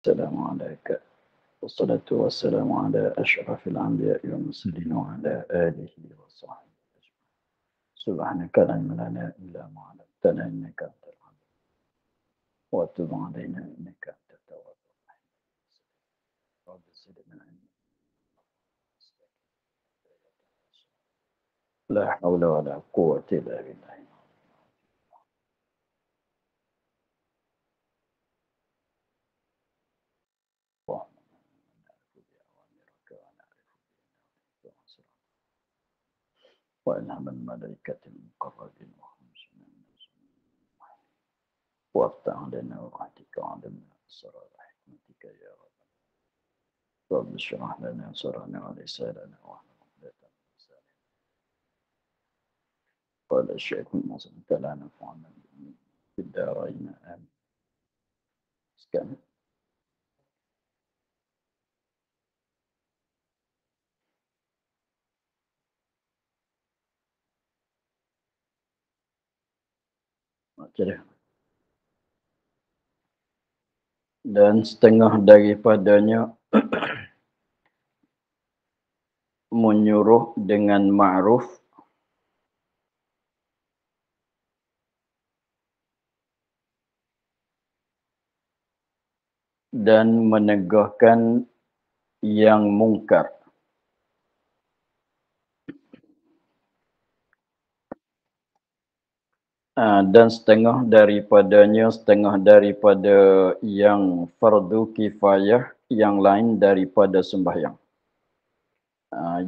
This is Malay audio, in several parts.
السلام عليك والصلاة والسلام على أشرف الأنبياء والمرسلين وعلى آله وصحبه أجمعين. سبحانك لا علم لنا إلا ما علمتنا إنك أنت العليم وتب علينا إنك أنت التواب الرحيم. رب زدنا علما لا حول ولا قوة إلا بالله. اللهم نعرف بأوامرك ونعرف بنواهيك وإلهام الملائكة المقربين وخمسين وافتح علينا وعدك وعلمنا أسرار حكمتك يا رب. رب اشرح لنا صدرنا ولساننا واحلل عقدة من لساننا. قال الشيخ المصري لا نفعنا في الدارين آمين. سكن Jadi, dan setengah daripadanya menyuruh dengan ma'ruf dan menegahkan yang mungkar. Dan setengah daripada yang fardu kifayah, yang lain daripada sembahyang.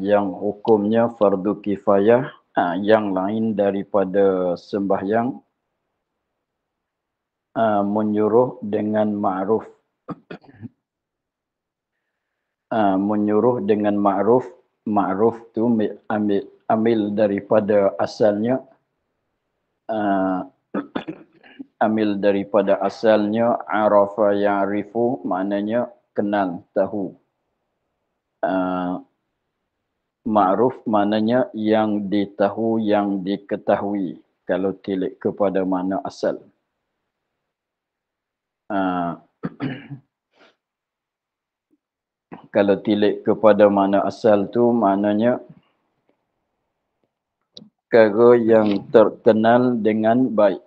Yang hukumnya fardu kifayah, yang lain daripada sembahyang, menyuruh dengan ma'ruf. Menyuruh dengan ma'ruf. Ma'ruf tu ambil daripada asalnya, ambil daripada asalnya arafa ya'rifu, maknanya kenal, tahu. Ma'ruf maknanya yang ditahu, yang diketahui, kalau tilik kepada makna asal. Kalau tilik kepada makna asal tu maknanya perkara yang terkenal dengan baik.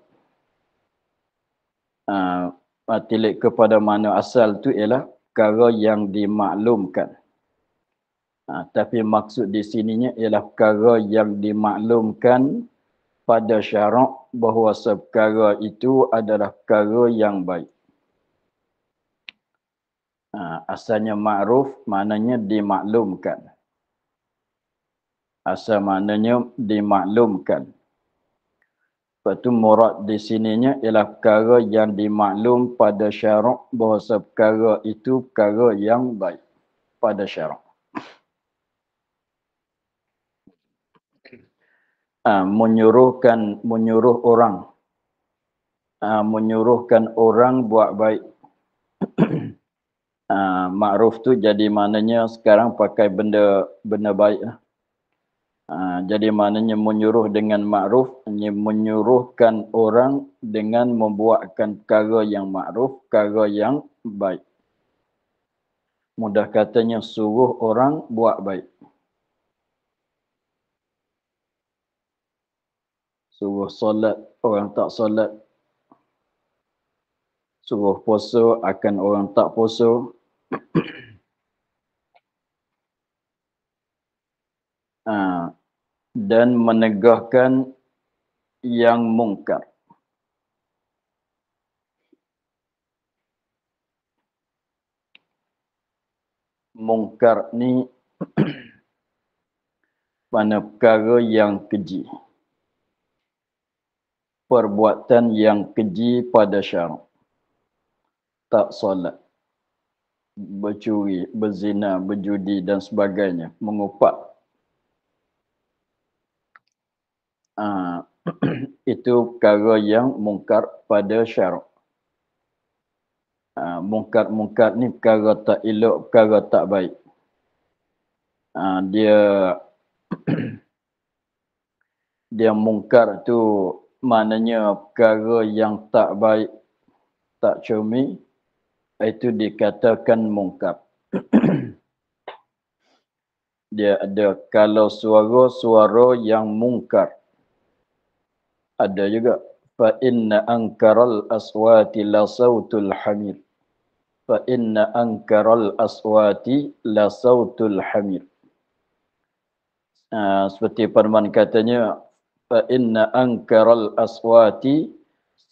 Tilik kepada makna asal tu ialah perkara yang dimaklumkan. Tapi maksud di sininya ialah perkara yang dimaklumkan pada syarak bahawa perkara itu adalah perkara yang baik. Asalnya ma'ruf maknanya dimaklumkan. Asal maknanya dimaklumkan. Lepas tu murad di sininya ialah perkara yang dimaklum pada syarak bahawa perkara itu perkara yang baik pada syarak. Menyuruh orang buat baik. Ma'ruf tu jadi maknanya sekarang pakai benda baik. Jadi maknanya menyuruh dengan ma'ruf, menyuruhkan orang dengan membuatkan perkara yang ma'ruf, perkara yang baik. Mudah katanya suruh orang buat baik. Suruh solat, orang tak solat. Suruh puasa, akan orang tak puasa. Dan menegahkan yang mungkar. Mungkar ni mana perkara yang keji. Perbuatan yang keji pada syarak. Tak solat, bercuri, berzina, berjudi dan sebagainya, mengupak. Itu perkara yang mungkar pada syarak. Mungkar ni perkara tak elok, perkara tak baik. Dia mungkar tu maknanya perkara yang tak baik, tak cermin, itu dikatakan mungkar. Dia ada kalau suara-suara yang mungkar. Ada juga fa inna ankaral aswati la sautul hamir. Fa inna ankaral aswati la sautul hamir. Seperti firman katanya fa inna ankaral aswati,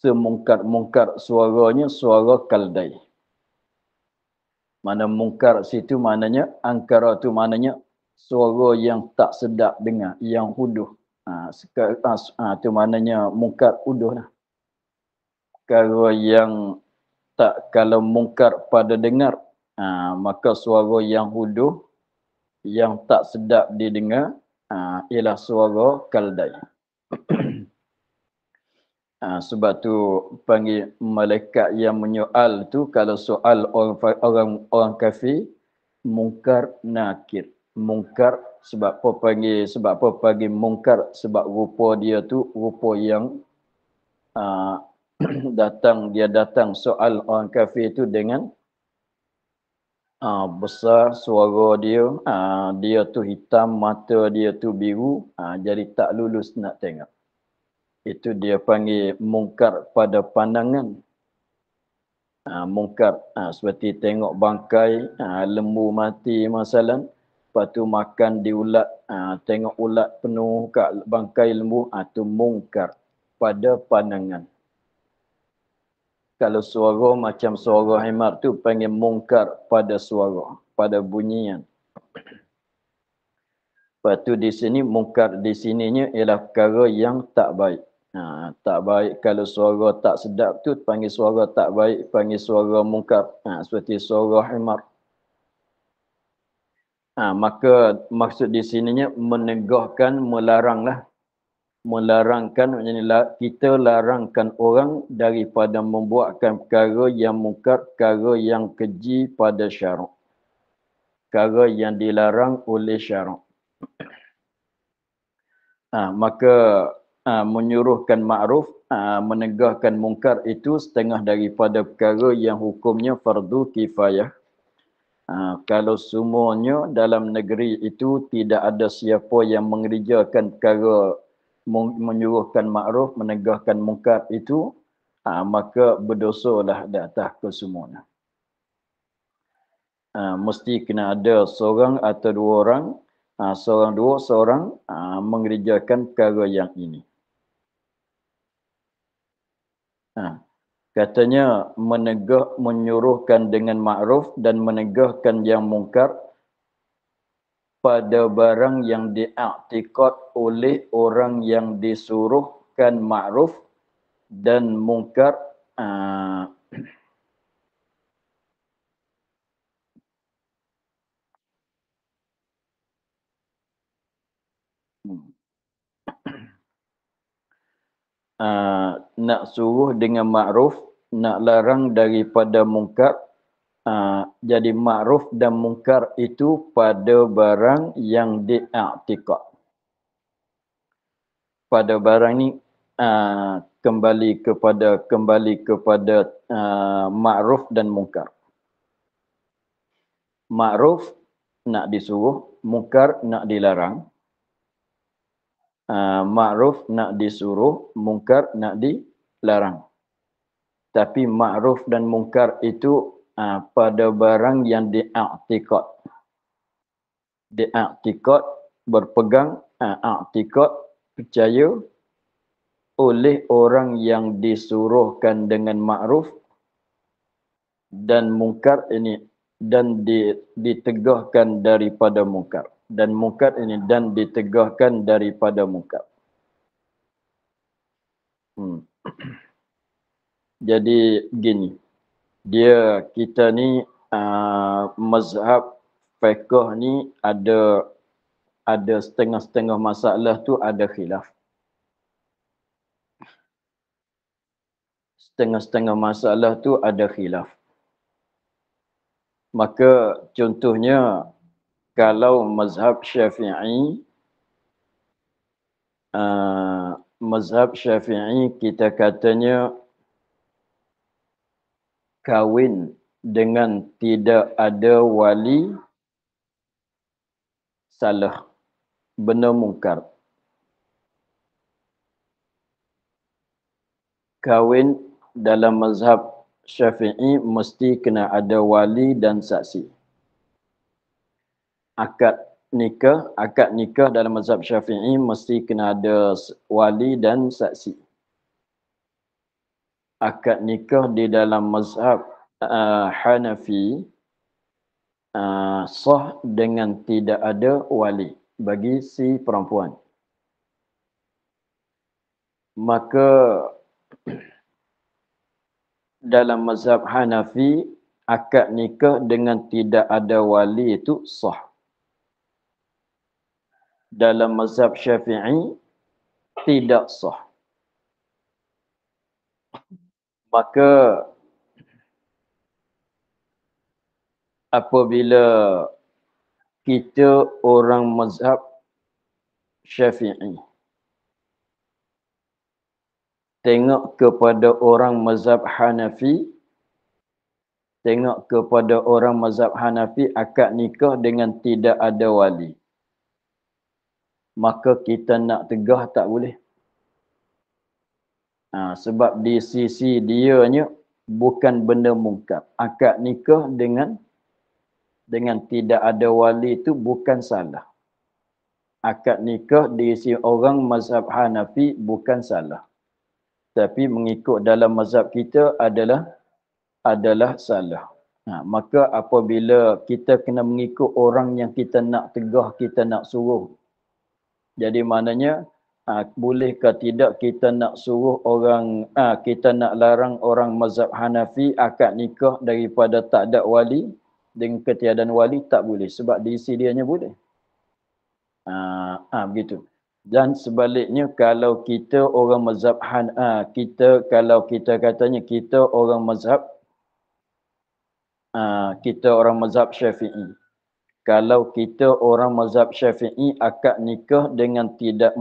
semungkar-mungkar suaranya suara kaldai. Mana mungkar situ maknanya, angkara tu maknanya suara yang tak sedap dengar, yang huduh. Tu maknanya mungkar huduh lah. Perkara yang tak, kalau mungkar pada dengar, maka suara yang huduh, yang tak sedap didengar, ialah suara kaldai. Sebab tu panggil malaikat yang menyoal tu, kalau soal orang kafir, mungkar nakir. Mungkar sebab apa panggil mungkar? Sebab rupa dia tu rupa yang dia datang soal orang kafir tu dengan besar suara dia, dia tu hitam, mata dia tu biru, jadi tak lulus nak tengok. Itu dia panggil mungkar pada pandangan. Mungkar seperti tengok bangkai lembu mati masalah, lepas tu makan di ulat, tengok ulat penuh kat bangkai lembu, tu mungkar pada pandangan. Kalau suara macam suara himar tu panggil mungkar pada suara, pada bunyian. Lepas tu di sini mungkar di sininya ialah perkara yang tak baik. Tak baik kalau suara tak sedap tu panggil suara tak baik, panggil suara mungkar. Seperti suara himar. Maka maksud di sininya menegahkan, melaranglah. Melarangkan, maknanya kita larangkan orang daripada membuatkan perkara yang mungkar, perkara yang keji pada syarak. Perkara yang dilarang oleh syarak. Maka menyuruhkan ma'ruf, menegahkan mungkar itu setengah daripada perkara yang hukumnya fardu kifayah. Kalau semuanya dalam negeri itu tidak ada siapa yang mengerjakan perkara menyuruhkan ma'ruf, menegahkan mungkar itu, maka berdosalah di atas kesemuanya. Mesti kena ada seorang atau dua orang, seorang mengerjakan perkara yang ini. Katanya menyuruhkan dengan ma'ruf dan menegahkan yang mungkar pada barang yang diiktikad oleh orang yang disuruhkan ma'ruf dan mungkar. Nak suruh dengan ma'ruf, nak larang daripada mungkar. Jadi ma'ruf dan mungkar itu pada barang yang diiktikad. Pada barang ni kembali kepada ma'ruf dan mungkar. Ma'ruf nak disuruh, mungkar nak dilarang. Ma'ruf nak disuruh, mungkar nak dilarang. Tapi ma'ruf dan mungkar itu pada barang yang diiktikad. Diiktikad, berpegang, iktikad, percaya oleh orang yang disuruhkan dengan ma'ruf dan mungkar ini, dan ditegahkan daripada mungkar. Dan mungkar ini dan ditegahkan daripada mungkar. Jadi gini, kita ni mazhab fiqh ni ada setengah-setengah masalah tu ada khilaf. Setengah-setengah masalah tu ada khilaf. Maka contohnya kalau mazhab Syafi'i, kita katanya kahwin dengan tidak ada wali salah, benda mungkar. Kahwin dalam mazhab Syafi'i mesti kena ada wali dan saksi. Akad nikah dalam mazhab Syafi'i mesti kena ada wali dan saksi. Akad nikah di dalam mazhab Hanafi sah dengan tidak ada wali bagi si perempuan. Maka dalam mazhab Hanafi, akad nikah dengan tidak ada wali itu sah. Dalam mazhab Syafi'i, tidak sah. Maka apabila kita orang mazhab Syafi'i tengok kepada orang mazhab Hanafi, akad nikah dengan tidak ada wali, maka kita nak tegah tak boleh. Sebab di sisi dianya bukan benda mungkar. Akad nikah dengan tidak ada wali itu bukan salah. Akad nikah di sisi orang mazhab Hanafi bukan salah. Tapi mengikut dalam mazhab kita adalah salah. Maka apabila kita kena mengikut orang yang kita nak tegah, kita nak suruh. Jadi maknanya bolehkah tidak kita nak suruh orang, kita nak larang orang mazhab Hanafi akad nikah daripada tak ada wali, dengan ketiadaan wali tak boleh. Sebab diisi dianya boleh. Begitu. Dan sebaliknya kalau kita orang mazhab kalau kita katanya kita orang mazhab Syafi'i. Kalau kita orang mazhab Syafi'i akad nikah dengan tidak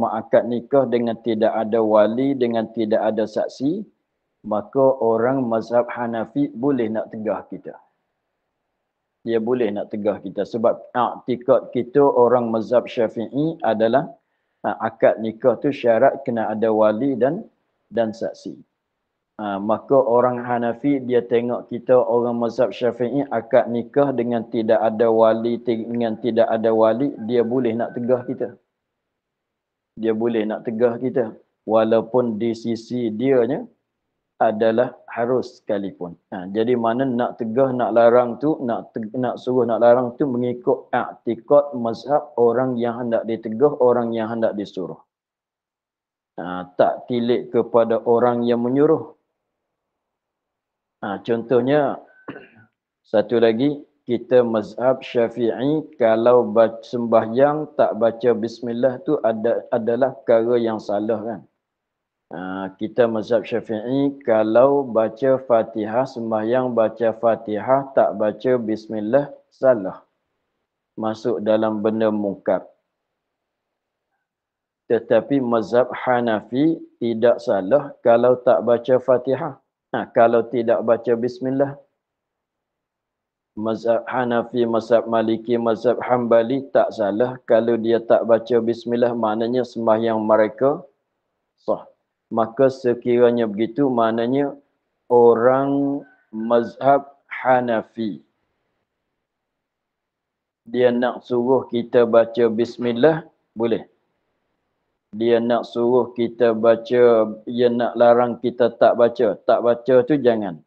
ada wali, dengan tidak ada saksi, maka orang mazhab Hanafi boleh nak tegah kita. Dia boleh nak tegah kita sebab i'tikad kita orang mazhab Syafi'i adalah akad nikah tu syarat kena ada wali dan saksi. Maka orang Hanafi dia tengok kita orang mazhab Syafi'i akad nikah dengan tidak ada wali, dia boleh nak tegah kita. Walaupun di sisi dianya adalah harus sekalipun. Jadi mana nak tegah, nak larang tu, nak suruh, nak larang tu mengikut i'tikad mazhab orang yang hendak ditegah, orang yang hendak disuruh. Tak tilik kepada orang yang menyuruh. Contohnya, satu lagi, kita mazhab Syafi'i kalau sembahyang tak baca bismillah tu adalah perkara yang salah kan. Kita mazhab Syafi'i kalau baca Fatihah, sembahyang baca Fatihah tak baca bismillah, salah. Masuk dalam benda mungkar. Tetapi mazhab Hanafi tidak salah kalau tak baca Fatihah. Kalau tidak baca bismillah. Mazhab Hanafi, mazhab Maliki, mazhab Hambali tak salah kalau dia tak baca bismillah, maknanya sembahyang mereka sah. Maka sekiranya begitu, maknanya orang mazhab Hanafi dia nak suruh kita baca bismillah, boleh. Dia nak suruh kita baca, dia nak larang kita tak baca. Tak baca tu jangan.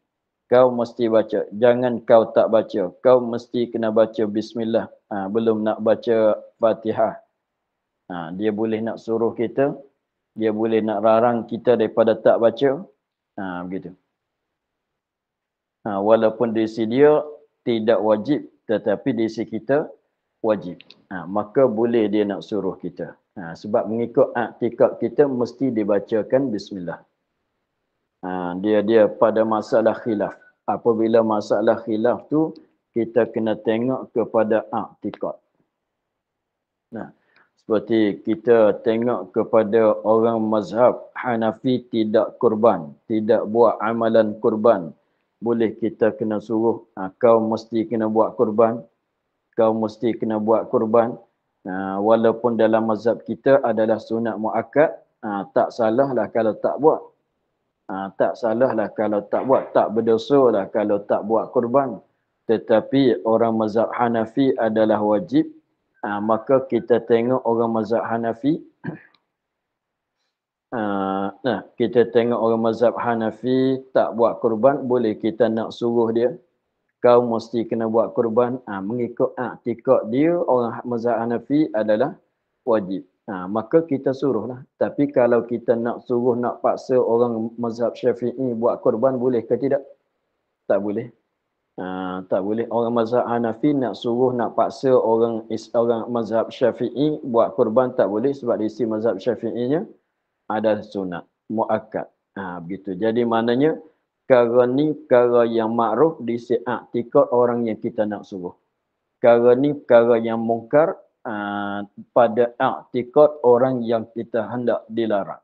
Kau mesti baca. Jangan kau tak baca. Kau mesti kena baca bismillah. Belum nak baca Fatihah. Dia boleh nak suruh kita. Dia boleh nak larang kita daripada tak baca. Begitu. Walaupun di sisi dia tidak wajib. Tetapi di sisi kita wajib. Maka boleh dia nak suruh kita. Sebab mengikut i'tikad kita mesti dibacakan bismillah. Dia pada masalah khilaf. Apabila masalah khilaf tu kita kena tengok kepada i'tikad. Seperti kita tengok kepada orang mazhab Hanafi tidak kurban, tidak buat amalan kurban. boleh kita kena suruh, kau mesti kena buat kurban, kau mesti kena buat kurban. Walaupun dalam mazhab kita adalah sunat muakkad, tak salahlah kalau tak buat. Tak salahlah kalau tak buat, tak berdosa lah kalau tak buat kurban. Tetapi orang mazhab Hanafi adalah wajib. Maka kita tengok orang mazhab Hanafi, kita tengok orang mazhab Hanafi tak buat kurban, boleh kita nak suruh dia, kau mesti kena buat kurban. Mengikut i'tikad dia, orang mazhab Hanafi adalah wajib. Maka kita suruhlah. Tapi kalau kita nak suruh, nak paksa orang mazhab Syafi'i buat kurban, boleh ke tidak? Tak boleh. Tak boleh. Orang mazhab Hanafi nak suruh, nak paksa orang mazhab Syafi'i buat kurban, tak boleh, sebab isi mazhab Syafi'inya ada sunat muakkad. Begitu. Jadi maknanya perkara ni perkara yang makruf di i'tikad orang yang kita nak suruh. Perkara ni perkara yang mungkar pada i'tikad orang yang kita hendak dilarang.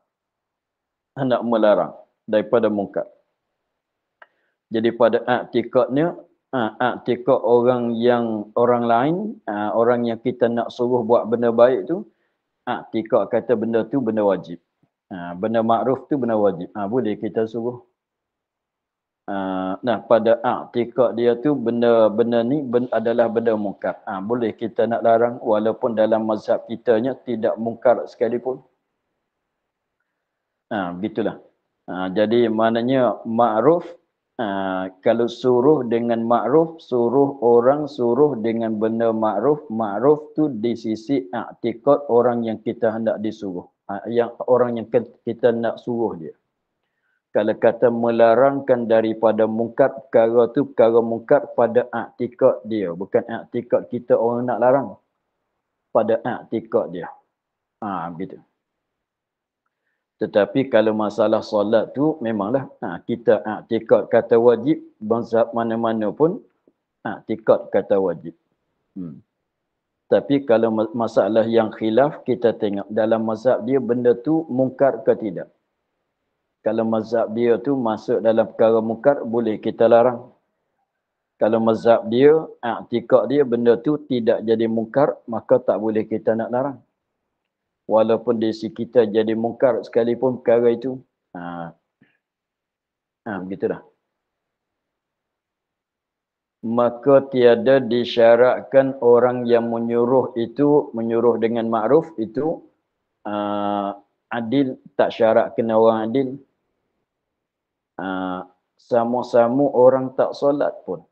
Hendak melarang daripada mungkar. Jadi pada i'tikadnya, i'tikad orang lain, orang yang kita nak suruh buat benda baik tu, i'tikad kata benda tu benda wajib. Benda makruf tu benda wajib. Boleh kita suruh. Pada i'tikad dia tu benda ni adalah benda mungkar. Boleh kita nak larang walaupun dalam mazhab kitanya tidak mungkar sekalipun. Begitulah. Jadi maknanya makruf, kalau suruh dengan makruf, suruh orang suruh dengan benda makruf, makruf tu di sisi i'tikad orang yang kita hendak disuruh. Orang yang kita nak suruh dia. Kalau kata melarangkan daripada mungkar, perkara tu perkara mungkar pada i'tikad dia, bukan i'tikad kita orang nak larang. Pada i'tikad dia. Begitu. Tetapi kalau masalah solat tu memanglah kita i'tikad kata wajib, mazhab mana-mana pun i'tikad kata wajib. Tapi kalau masalah yang khilaf, kita tengok dalam mazhab dia benda tu mungkar ke tidak. Kalau mazhab dia tu masuk dalam perkara mungkar, boleh kita larang. Kalau mazhab dia, i'tikad dia benda tu tidak jadi mungkar, maka tak boleh kita nak larang. Walaupun di sisi kita jadi mungkar sekalipun perkara itu. Begitulah. Maka tiada disyaratkan orang yang menyuruh itu, menyuruh dengan makruf itu adil, tak syarat kena orang adil. Sama-sama orang tak solat pun.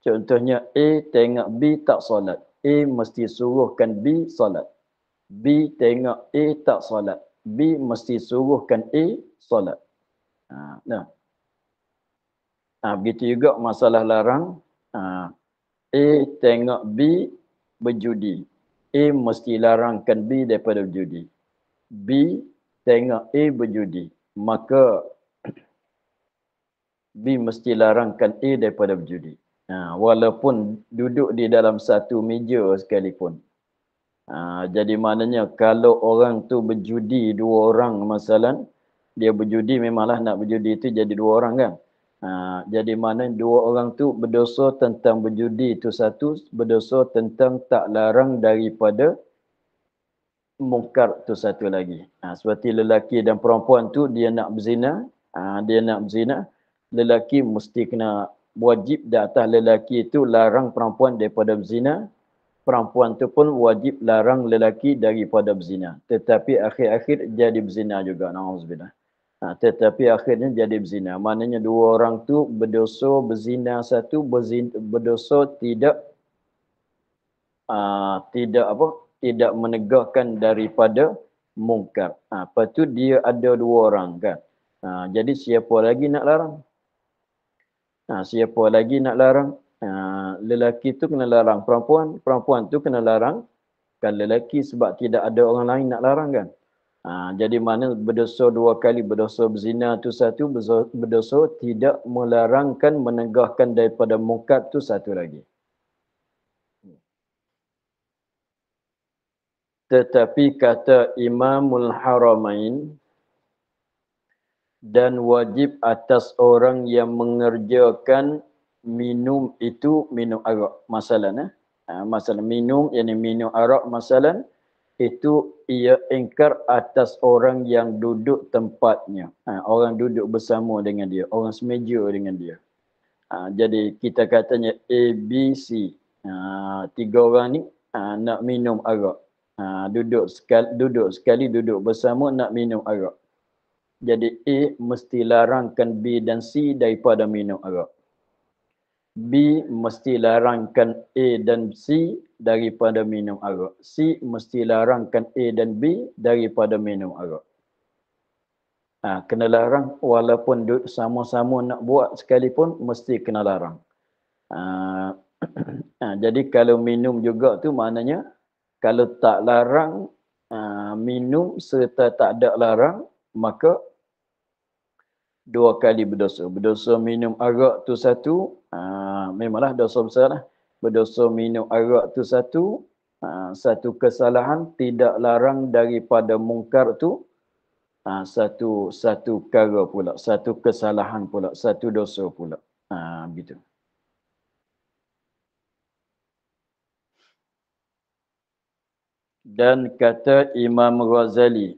Contohnya A tengok B tak solat. A mesti suruhkan B solat. B tengok A tak solat. B mesti suruhkan A solat. Begitu juga masalah larang. A tengok B berjudi. A mesti larangkan B daripada berjudi. B tengok A berjudi. Maka B mesti larangkan A daripada berjudi. Walaupun duduk di dalam satu meja sekalipun. Jadi maknanya kalau orang tu berjudi dua orang masalah, dia berjudi memanglah nak berjudi itu jadi dua orang kan. Jadi maknanya dua orang tu berdosa tentang berjudi itu satu, berdosa tentang tak larang daripada mungkar tu satu lagi. Seperti lelaki dan perempuan tu dia nak berzina, lelaki mesti kena wajib di atas lelaki itu larang perempuan daripada berzina. Perempuan tu pun wajib larang lelaki daripada berzina. Tetapi akhir-akhir jadi berzina juga. Na'udzubillah. Tetapi akhirnya jadi berzina. Maknanya dua orang tu berdosa berzina satu, berdosa tidak menegahkan daripada mungkar. Lepas tu dia ada dua orang kan. Jadi siapa lagi nak larang? Siapa lagi nak larang? Lelaki tu kena larang perempuan, perempuan tu kena larang kan lelaki sebab tidak ada orang lain nak larang kan. Jadi mana berdosa dua kali, berdosa berzina tu satu, berdosa tidak melarangkan, menegahkan daripada mungkar tu satu lagi. Tetapi kata Imamul Haramain, Dan wajib atas orang yang mengerjakan minum itu minum arak. Masalah masalah minum, yakni minum arak masalah itu ia ingkar atas orang yang duduk tempatnya. Orang duduk bersama dengan dia, orang semeja dengan dia. Jadi kita katanya A, B, C. Tiga orang ni nak minum arak. Duduk sekali duduk bersama nak minum arak. Jadi A mesti larangkan B dan C daripada minum arak. B mesti larangkan A dan C daripada minum arak. C mesti larangkan A dan B daripada minum arak. Kena larang walaupun sama-sama nak buat sekalipun mesti kena larang. Jadi kalau minum juga tu maknanya kalau tak larang minum serta tak ada larang maka dua kali berdosa. Berdosa minum arak tu satu, memanglah dosa besar lah. Berdosa minum arak tu satu, satu kesalahan tidak larang daripada mungkar tu, satu perkara pula, satu kesalahan pula, satu dosa pula. Begitu. Dan kata Imam Ghazali,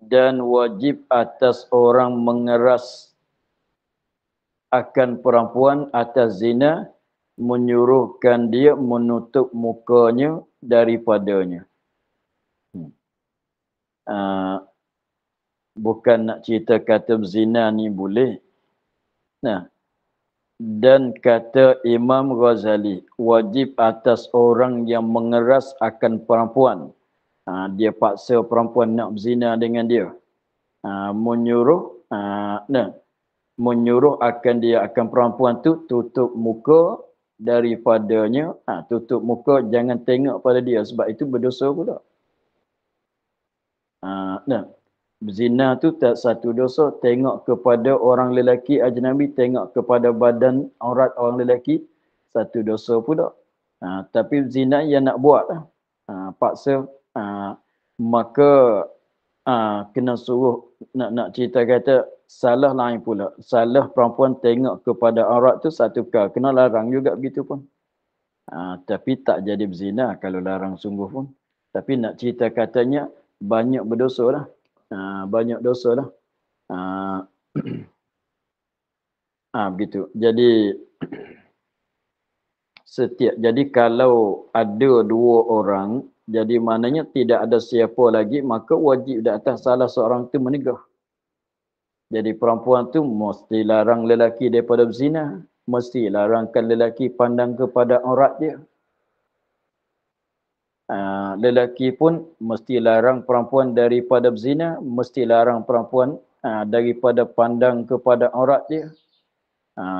dan wajib atas orang mengeras akan perempuan atas zina, menyuruhkan dia menutup mukanya daripadanya. Bukan nak cerita kata zina ni boleh. Dan kata Imam Ghazali, wajib atas orang yang mengeras akan perempuan. Dia paksa perempuan nak berzina dengan dia. Menyuruh akan dia akan perempuan tu tutup muka daripadanya. Tutup muka, jangan tengok pada dia sebab itu berdosa pula. Berzina tu tak satu dosa, tengok kepada orang lelaki ajnabi, tengok kepada badan aurat orang lelaki, satu dosa pula. Tapi zina yang nak buat lah. Paksa, maka kena suruh, nak cerita kata, salah lain pula. Salah perempuan tengok kepada aurat tu satu perkara, kena larang juga begitu pun. Tapi tak jadi berzina kalau larang sungguh pun. Tapi nak cerita katanya, banyak berdosa lah. Banyak dosa lah. Begitu. Jadi kalau ada dua orang, jadi maknanya tidak ada siapa lagi, maka wajib di atas salah seorang itu menegur. Jadi perempuan tu mesti larang lelaki daripada berzina, mesti larangkan lelaki pandang kepada aurat dia. Lelaki pun mesti larang perempuan daripada berzina, mesti larang perempuan daripada pandang kepada aurat dia.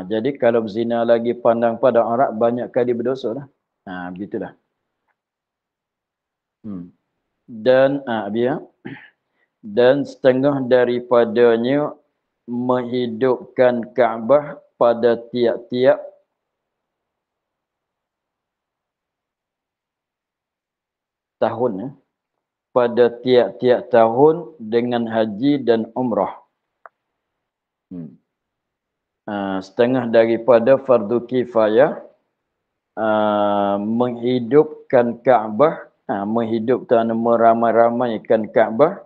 Jadi kalau berzina lagi pandang pada aurat, banyak kali berdosa lah. Begitulah. Dan setengah daripadanya menghidupkan Kaabah pada tiap-tiap tahun, pada tiap-tiap tahun dengan haji dan umrah. Setengah daripada fardu kifayah menghidupkan Kaabah, menghidupkan, meramai-ramaikan Kaabah,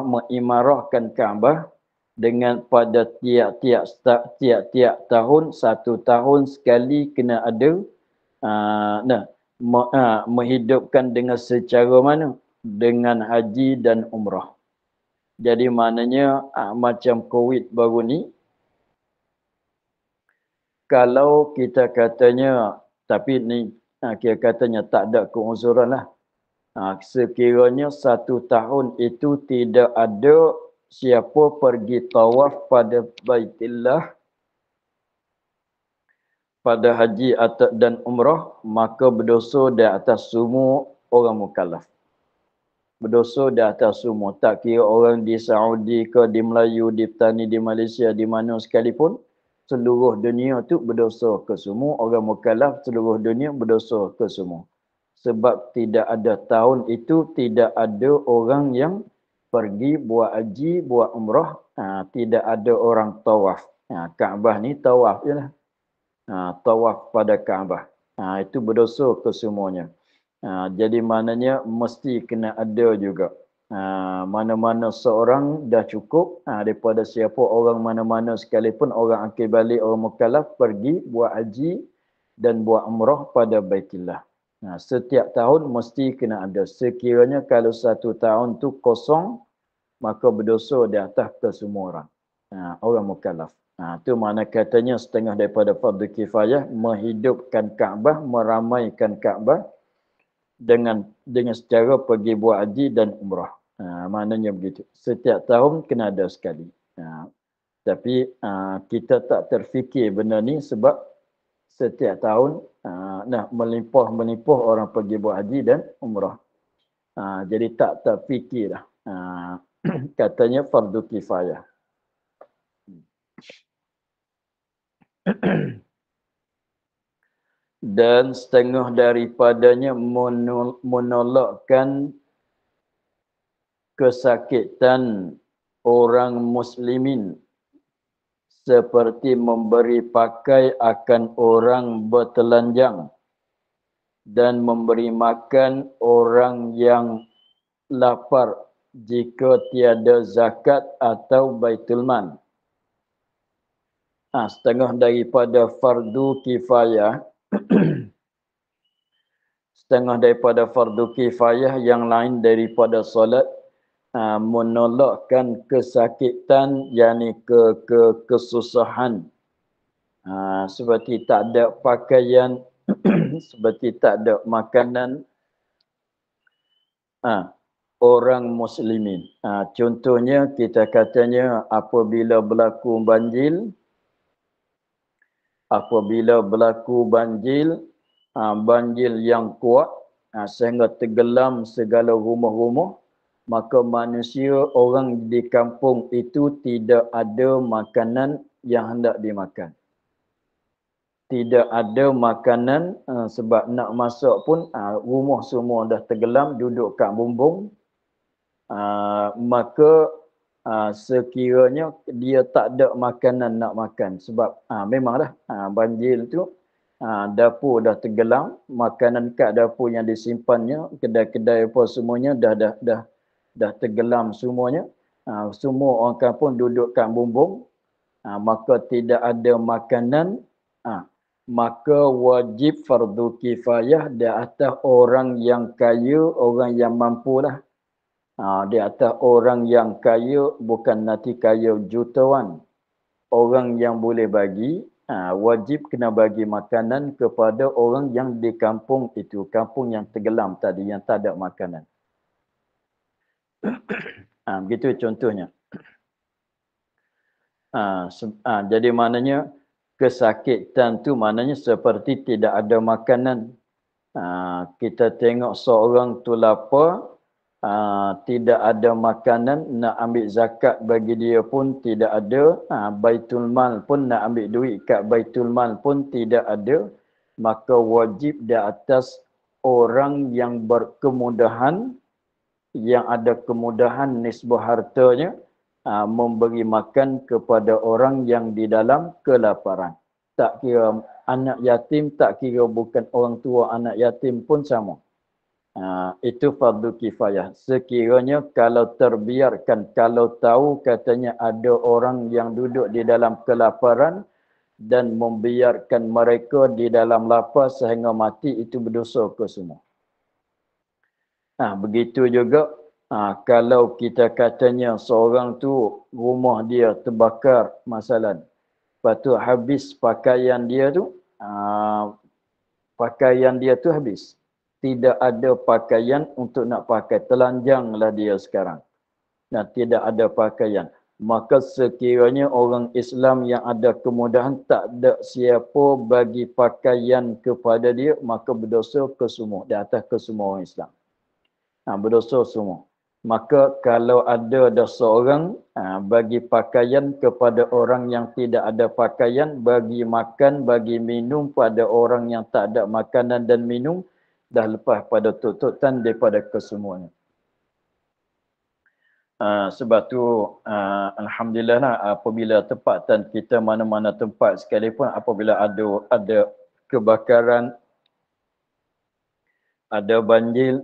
mengimarahkan Kaabah dengan pada tiap-tiap tahun, satu tahun sekali kena ada. Menghidupkan dengan secara mana? Dengan haji dan umrah. Jadi maknanya macam COVID baru ni, kalau kita katanya, tapi ni kira katanya tak ada keuzuran lah. Sekiranya satu tahun itu tidak ada siapa pergi tawaf pada Baitillah, pada haji dan umrah, maka berdosa di atas semua orang mukallaf. Berdosa di atas semua. Tak kira orang di Saudi ke, di Melayu, di Petani, di Malaysia, di mana sekalipun, seluruh dunia tu berdosa ke semua. Orang mukallaf seluruh dunia berdosa ke semua. Sebab tidak ada tahun itu tidak ada orang yang pergi buat haji, buat umrah, tidak ada orang tawaf. Kaabah ni tawaf je lah. Tawaf pada Kaabah. Itu berdosa kesemuanya. Jadi maknanya mesti kena ada juga. Mana-mana seorang dah cukup daripada siapa orang mana-mana sekalipun orang akil balik, orang mukallaf pergi buat haji dan buat umrah pada Baitullah. Setiap tahun mesti kena ada. Sekiranya kalau satu tahun tu kosong, maka berdosa di atas kesemua orang. Orang mukallaf. Itu makna katanya setengah daripada fardu kifayah menghidupkan Kaabah, meramaikan Kaabah dengan secara pergi buat haji dan umrah. Maknanya begitu. Setiap tahun kena ada sekali. Tapi kita tak terfikir benda ni sebab setiap tahun melimpah orang pergi buat haji dan umrah. Jadi tak terfikir lah. Katanya fardu kifayah. Dan setengah daripadanya menolakkan kesakitan orang muslimin seperti memberi pakai akan orang bertelanjang dan memberi makan orang yang lapar jika tiada zakat atau baitul mal. Setengah daripada fardu kifayah setengah daripada fardu kifayah yang lain daripada solat menolakkan kesakitan, yakni kesusahan, seperti tak ada pakaian, seperti tak ada makanan orang muslimin. Contohnya kita katanya apabila berlaku banjir, banjir yang kuat sehingga tenggelam segala rumah-rumah, maka manusia orang di kampung itu tidak ada makanan yang hendak dimakan. Tidak ada makanan sebab nak masak pun rumah semua dah tenggelam, duduk kat bumbung. Maka sekiranya dia tak ada makanan nak makan sebab memanglah banjir tu dapur dah tenggelam, makanan kat dapur yang disimpannya, kedai-kedai apa semuanya dah tenggelam semuanya. Semua orang kampung duduk kat bumbung, maka tidak ada makanan, maka wajib fardu kifayah di atas orang yang kaya, orang yang mampulah. Di atas orang yang kaya, bukan nanti kaya jutawan. Orang yang boleh bagi, wajib kena bagi makanan kepada orang yang di kampung itu, kampung yang tenggelam tadi, yang tak ada makanan. Begitu contohnya. Jadi maknanya kesakitan tu maknanya seperti tidak ada makanan. Kita tengok seorang tu lapar, tidak ada makanan, nak ambil zakat bagi dia pun tidak ada, baitul mal pun nak ambil duit kat baitul mal pun tidak ada, maka wajib di atas orang yang berkemudahan, yang ada kemudahan nisbah hartanya, memberi makan kepada orang yang di dalam kelaparan. Tak kira anak yatim, tak kira bukan orang tua anak yatim pun sama. Itu fardu kifayah. Sekiranya kalau terbiarkan, kalau tahu katanya ada orang yang duduk di dalam kelaparan dan membiarkan mereka di dalam lapar sehingga mati, itu berdosa ke semua. Begitu juga kalau kita katanya seorang tu rumah dia terbakar masalan, lepas tu habis pakaian dia tu habis. Tidak ada pakaian untuk nak pakai. Telanjanglah dia sekarang. Tidak ada pakaian. Maka sekiranya orang Islam yang ada kemudahan tak ada siapa bagi pakaian kepada dia, maka berdosa ke semua. Di atas ke semua orang Islam. Berdosa semua. Maka kalau ada seorang bagi pakaian kepada orang yang tidak ada pakaian, bagi makan, bagi minum pada orang yang tak ada makanan dan minum, dah lepas pada tuntutan daripada kesemuanya. Sebab tu alhamdulillah lah, apabila tempatan kita mana-mana tempat sekalipun, apabila ada kebakaran, ada banjir,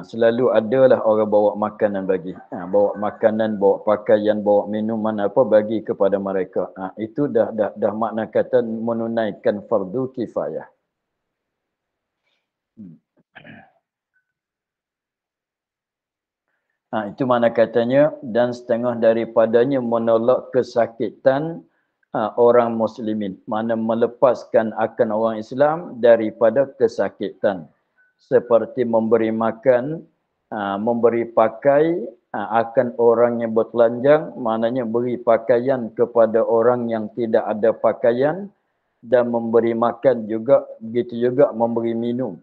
selalu adalah orang bawa makanan bagi. Bawa makanan, bawa pakaian, bawa minuman apa bagi kepada mereka. Itu dah makna kata menunaikan fardu kifayah. Itu mana katanya, dan setengah daripadanya menolak kesakitan orang muslimin. Mana melepaskan akan orang Islam daripada kesakitan. Seperti memberi makan, memberi pakai akan orang yang bertelanjang, maknanya beri pakaian kepada orang yang tidak ada pakaian, dan memberi makan juga, begitu juga memberi minum.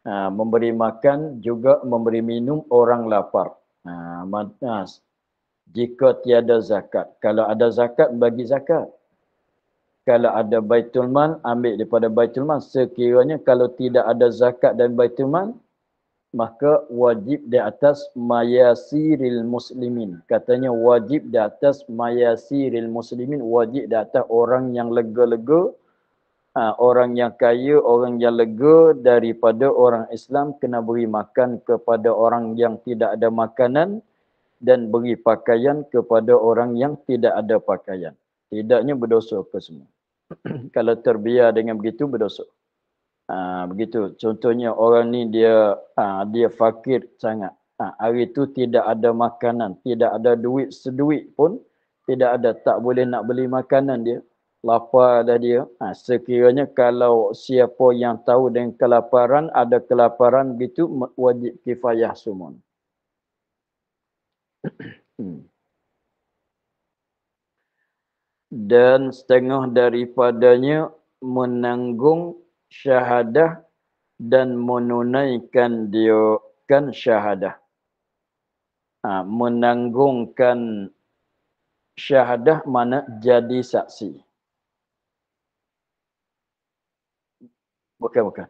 Memberi makan juga memberi minum orang lapar. Jika tiada zakat. Kalau ada zakat, bagi zakat. Kalau ada baitul mal, ambil daripada baitul mal. Sekiranya kalau tidak ada zakat dan baitul mal, maka wajib di atas mayasiril muslimin. Katanya wajib di atas mayasiril muslimin. Wajib di atas orang yang lega-lega, orang yang kaya, orang yang lega daripada orang Islam, kena beri makan kepada orang yang tidak ada makanan dan beri pakaian kepada orang yang tidak ada pakaian. Tidaknya berdosa ke semua. Kalau terbiar dengan begitu, berdosa. Begitu. Contohnya orang ni dia fakir sangat. Hari itu tidak ada makanan, tidak ada duit seduit pun, tidak ada, tak boleh nak beli makanan dia. Lapar dah dia. Sekiranya kalau siapa yang tahu dengan kelaparan, ada kelaparan begitu, wajib kifayah semua. Dan setengah daripadanya menanggung syahadah dan menunaikan dia kan syahadah. Menanggungkan syahadah mana jadi saksi. Bukan.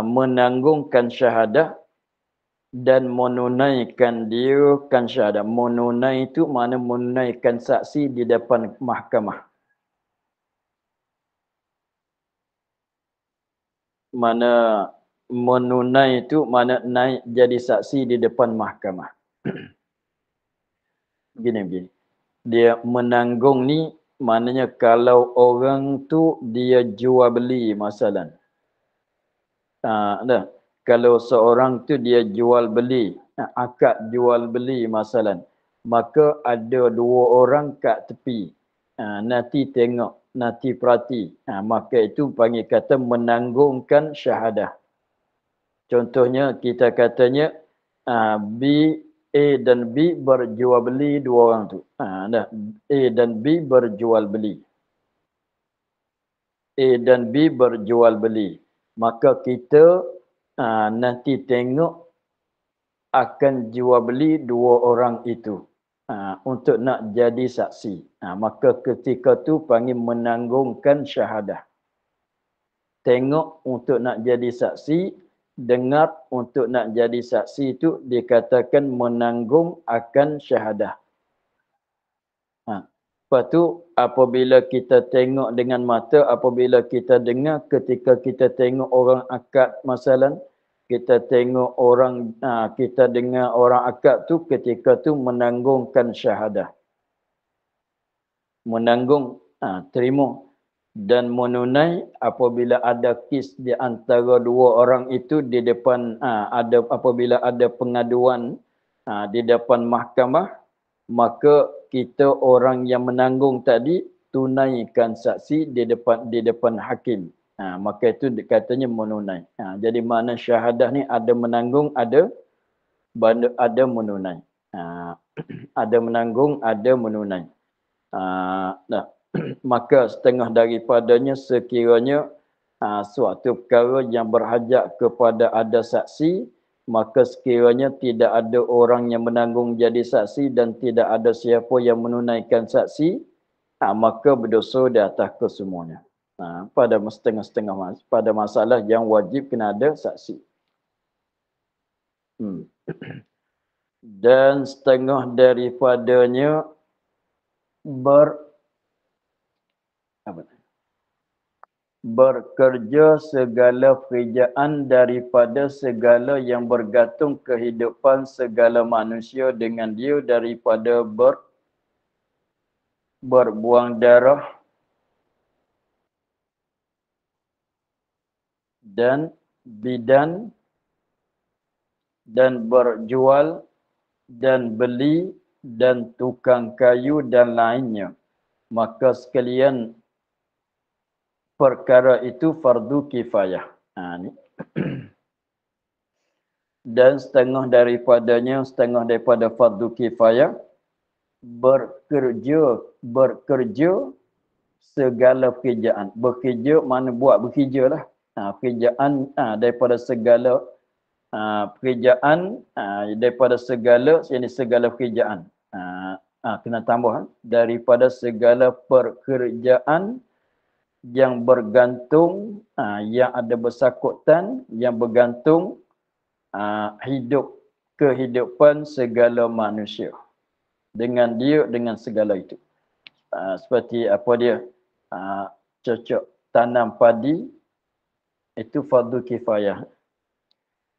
Menanggungkan syahadah dan menunaikan dia kan syahadah. Menunai itu mana menunaikan saksi di depan mahkamah. Mana menunai itu mana naik jadi saksi di depan mahkamah. Begini. Dia menanggung ni maknanya kalau orang tu dia jual beli masalah. Kalau seorang tu dia jual beli, akad jual beli masalah, maka ada dua orang kat tepi. Nanti tengok, nanti perhati. Maka itu panggil kata menanggungkan syahadah. Contohnya kita katanya A dan B berjual beli dua orang tu. A dan B berjual beli. A dan B berjual beli. Maka kita nanti tengok akan jual beli dua orang itu untuk nak jadi saksi. Maka ketika tu panggil menanggungkan syahadah. Tengok untuk nak jadi saksi, dengar untuk nak jadi saksi itu dikatakan menanggung akan syahadah. Lepas tu apabila kita tengok dengan mata, apabila kita dengar, ketika kita tengok orang akad masalah, kita tengok orang, kita dengar orang akad tu, ketika tu menanggungkan syahadah. Menanggung, terima. Dan menunai apabila ada kes di antara dua orang itu di depan, apabila ada pengaduan di depan mahkamah, maka kita orang yang menanggung tadi tunaikan saksi di depan hakim. Maka itu katanya menunai. Jadi makna syahadah ni ada menanggung, ada menunai. Ada menanggung, ada menunai. Maka setengah daripadanya sekiranya suatu perkara yang berhajat kepada ada saksi, maka sekiranya tidak ada orang yang menanggung jadi saksi dan tidak ada siapa yang menunaikan saksi, maka berdosa di atas kesemuanya. Pada setengah-setengah pada masalah yang wajib kena ada saksi. Dan setengah daripadanya bekerja segala pekerjaan daripada segala yang bergantung kehidupan segala manusia dengan dia daripada berbuang darah dan bidan dan berjual dan beli dan tukang kayu dan lainnya. Maka sekalian perkara itu fardu kifayah. Ni. Dan setengah daripadanya, setengah daripada fardu kifayah, bekerja segala pekerjaan. Bekerja mana buat bekerja lah. Pekerjaan daripada segala pekerjaan daripada segala, ini segala pekerjaan. Kena tambah daripada segala pekerjaan yang bergantung, yang ada bersangkutan, yang bergantung kehidupan segala manusia. Dengan dia, dengan segala itu. Seperti apa dia, cocok tanam padi, itu fardu kifayah.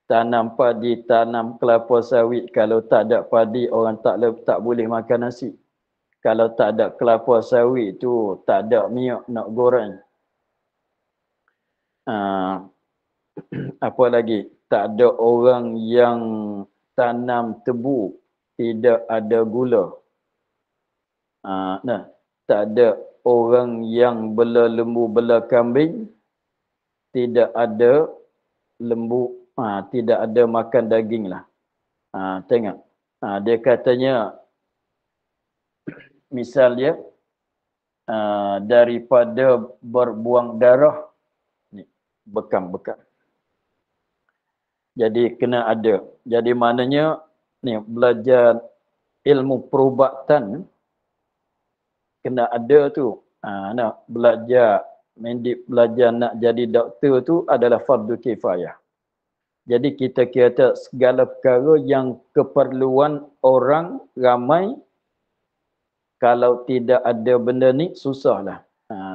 Tanam padi, tanam kelapa sawit, kalau tak ada padi, orang tak boleh makan nasi. Kalau tak ada kelapa sawit tu tak ada minyak nak goreng. Apa lagi? Tak ada orang yang tanam tebu, tidak ada gula. Tak ada orang yang bela lembu, bela kambing, tidak ada lembu, tidak ada makan daging lah. Tengok. Dia katanya, misal dia, daripada berbuang darah, ni, bekam. Jadi kena ada. Jadi maknanya, ni belajar ilmu perubatan, kena ada tu. Nak belajar, belajar nak jadi doktor tu adalah fardu kifayah. Jadi kita kata segala perkara yang keperluan orang ramai, kalau tidak ada benda ni, susahlah.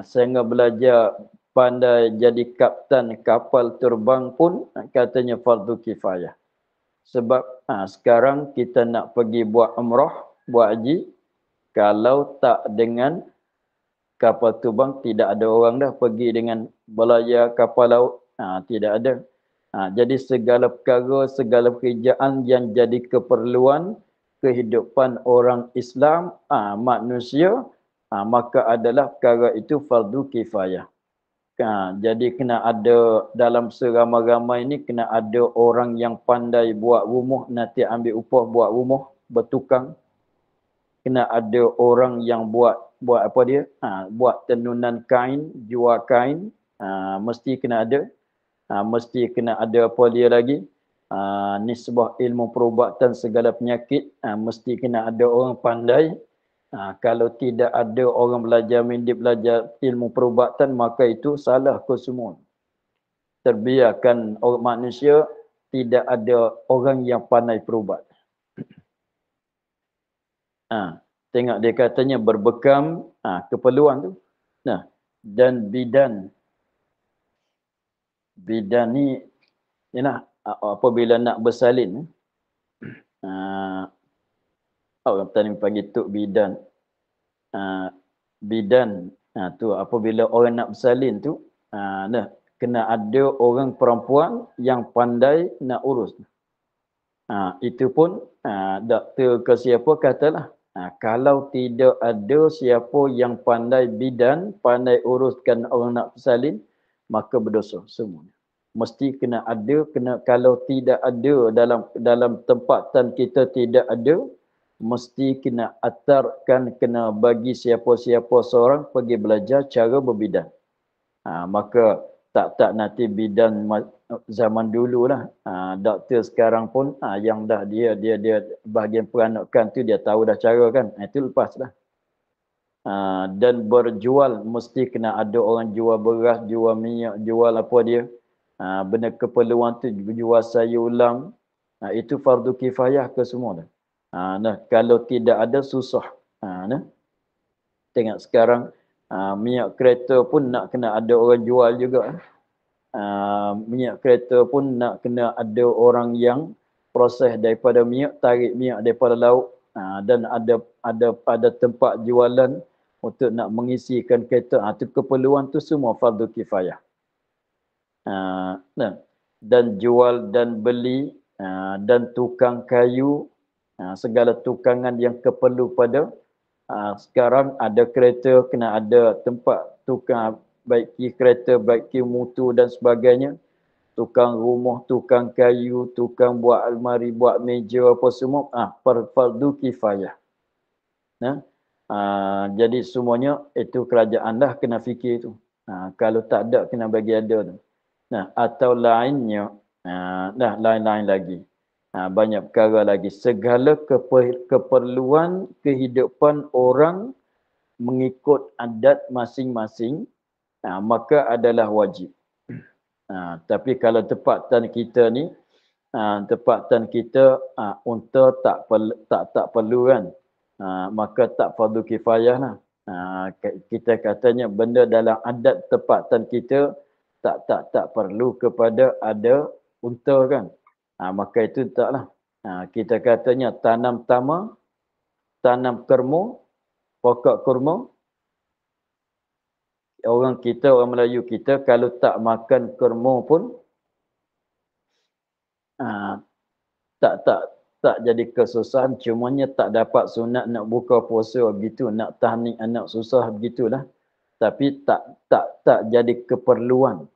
Sehingga belajar pandai jadi kapten kapal terbang pun katanya fardu kifayah. Sebab sekarang kita nak pergi buat umrah, buat haji, kalau tak dengan kapal terbang, tidak ada orang dah pergi dengan belayar kapal laut. Tidak ada. Jadi segala perkara, segala pekerjaan yang jadi keperluan kehidupan orang Islam, manusia, maka adalah perkara itu fardu kifayah. Jadi kena ada dalam seramai-ramai ini, kena ada orang yang pandai buat rumah, nanti ambil upah buat rumah, bertukang. Kena ada orang yang buat apa dia? Buat tenunan kain, jual kain, mesti kena ada. Mesti kena ada apa dia lagi? Nisbah ilmu perubatan segala penyakit, mesti kena ada orang pandai. Kalau tidak ada orang belajar ilmu perubatan, maka itu salah kesemua. Terbiarkan orang manusia, tidak ada orang yang pandai perubat. Tengok dia katanya berbekam keperluan tu. Dan bidan. Bidan ni, apabila nak bersalin, orang petani panggil tuk bidan. Bidan, tu apabila orang nak bersalin tu, kena ada orang perempuan yang pandai nak urus. Itu pun doktor ke siapa katalah, kalau tidak ada siapa yang pandai bidan, pandai uruskan orang nak bersalin, maka berdosa semua. Mesti kena ada, kalau tidak ada dalam tempatan kita tidak ada, mesti kena atarkan, kena bagi siapa-siapa seorang pergi belajar cara berbidan. Maka tak nanti bidan zaman dululah. Doktor sekarang pun yang dah dia bahagian peranakan tu dia tahu dah cara kan. Itu lepas dah. dan berjual mesti kena ada orang jual beras, jual minyak, jual apa dia. Benda keperluan tu jual sayur ulang. Itu fardu kifayah ke semua dah. Nah, kalau tidak ada susah. Nah. Tengok sekarang minyak kereta pun nak kena ada orang jual juga. Minyak kereta pun nak kena ada orang yang proses daripada minyak, tarik minyak daripada laut. Dan ada tempat jualan untuk nak mengisikan kereta. Itu keperluan tu semua fardu kifayah. Dan jual dan beli dan tukang kayu, segala tukangan yang keperlu pada sekarang ada kereta kena ada tempat tukang baiki kereta, baiki mutu dan sebagainya. Tukang rumah, tukang kayu, tukang buat almari, buat meja apa semua, fardu kifayah. Jadi semuanya itu kerajaan dah kena fikir tu. Kalau tak ada kena bagi ada tu. Atau lainnya, lain-lain lagi. Banyak perkara lagi. Segala keperluan kehidupan orang mengikut adat masing-masing, maka adalah wajib. Tapi kalau tempatan kita ni, tempatan kita unta tak perlu kan, maka tak fardu kifayah lah. Kita katanya benda dalam adat tempatan kita tak perlu kepada ada unta kan. Maka itu taklah. Kita katanya tanam tama, tanam kurma, pokok kurma. Orang Melayu kita kalau tak makan kurma pun tak jadi kesusahan, cumanya tak dapat sunat nak buka puasa begitu, nak tahnik anak susah begitulah. Tapi tak jadi keperluan.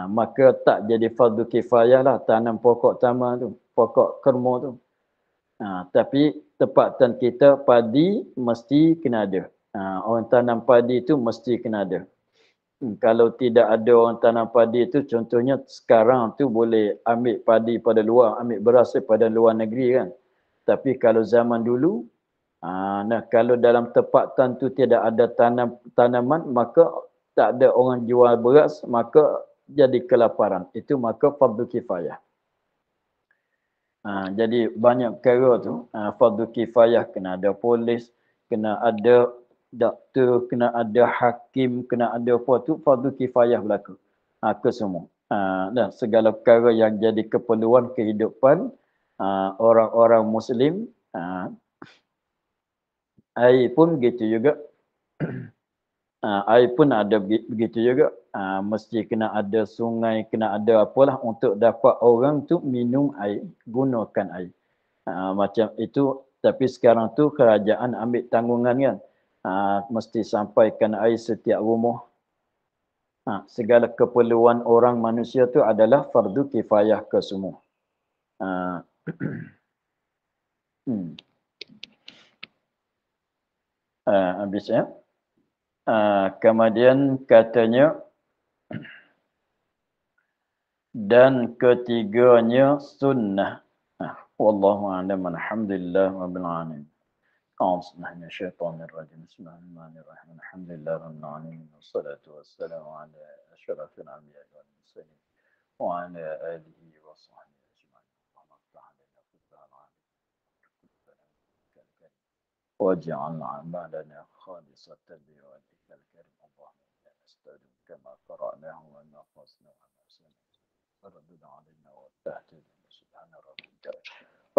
Maka tak jadi fardu kifayah lah tanam pokok tama tu, pokok kurma tu. Tapi tempatan kita padi mesti kena ada. Orang tanam padi tu mesti kena ada. Kalau tidak ada orang tanam padi tu, contohnya sekarang tu boleh ambil padi pada luar, ambil beras pada luar negeri kan. Tapi kalau zaman dulu, kalau dalam tempatan tu tidak ada tanaman, maka tak ada orang jual beras, maka jadi kelaparan. Itu maka fardu kifayah. Jadi banyak perkara tu, fardu kifayah, kena ada polis, kena ada doktor, kena ada hakim, kena ada apa tu, fardu kifayah berlaku. Ke semua. Dan segala perkara yang jadi keperluan kehidupan orang-orang Muslim, air pun begitu juga. Air pun ada begitu juga. Mesti kena ada sungai, kena ada apalah untuk dapat orang tu minum air, gunakan air. Macam itu. Tapi sekarang tu kerajaan ambil tanggungan kan. Mesti sampaikan air setiap rumah. Segala keperluan orang manusia tu adalah fardu kifayah ke semua. Habis ya. Kemudian katanya, dan ketiganya sunnah. Wallahu a'lam. Alhamdulillah rabbil alamin. A'udzubillahi minasyaitonir rajim. Bismillahirrahmanirrahim. Alhamdulillah rabbil alamin. Wassalatu wassalamu ala asyrafil anbiya'i wal mursalin wa ala alihi wa sahbihi ajma'in. واجعل أعمالنا خالصة لوجهك الكريم اللهم إنا نستعين كما قرأناه ونحفظنا ونحسن وردد علينا وتهتدنا سبحان ربك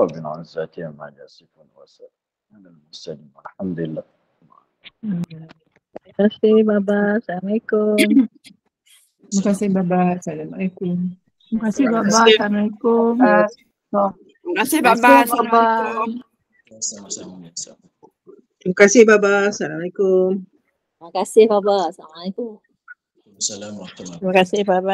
رب العزة عما يصفون وسلام على المرسلين والحمد لله. Terima kasih Baba. Assalamualaikum. Terima kasih Baba. Assalamualaikum. Terima kasih Baba. Assalamualaikum. Terima kasih Baba. Assalamualaikum. Terima kasih Baba. Assalamualaikum. Terima kasih Baba. Assalamualaikum. Assalamualaikum. Terima kasih Baba.